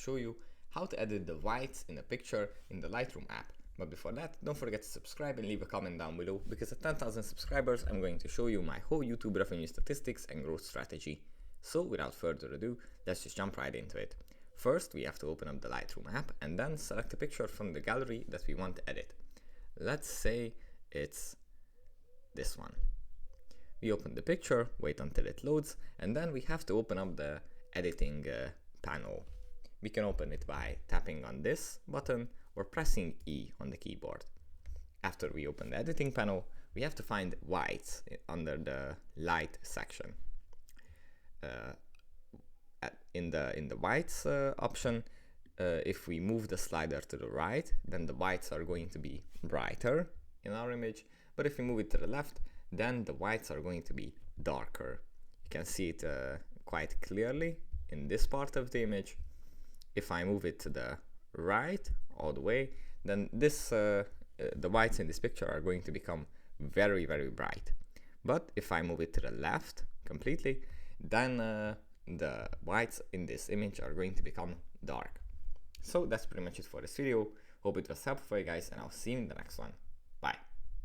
show you how to edit the whites in a picture in the Lightroom app. But before that, don't forget to subscribe and leave a comment down below, because at 10,000 subscribers I'm going to show you my whole YouTube revenue statistics and growth strategy. So without further ado, let's just jump right into it. First, we have to open up the Lightroom app and then select a picture from the gallery that we want to edit. Let's say it's this one. We open the picture, wait until it loads, and then we have to open up the editing panel. We can open it by tapping on this button or pressing E on the keyboard. After we open the editing panel, we have to find whites under the light section. In the whites option, if we move the slider to the right, then the whites are going to be brighter in our image, but if we move it to the left, then the whites are going to be darker. You can see it quite clearly in this part of the image. If I move it to the right all the way, then this the whites in this picture are going to become very, very bright. But if I move it to the left completely, then the whites in this image are going to become dark. So that's pretty much it for this video. Hope it was helpful for you guys, and I'll see you in the next one. Bye.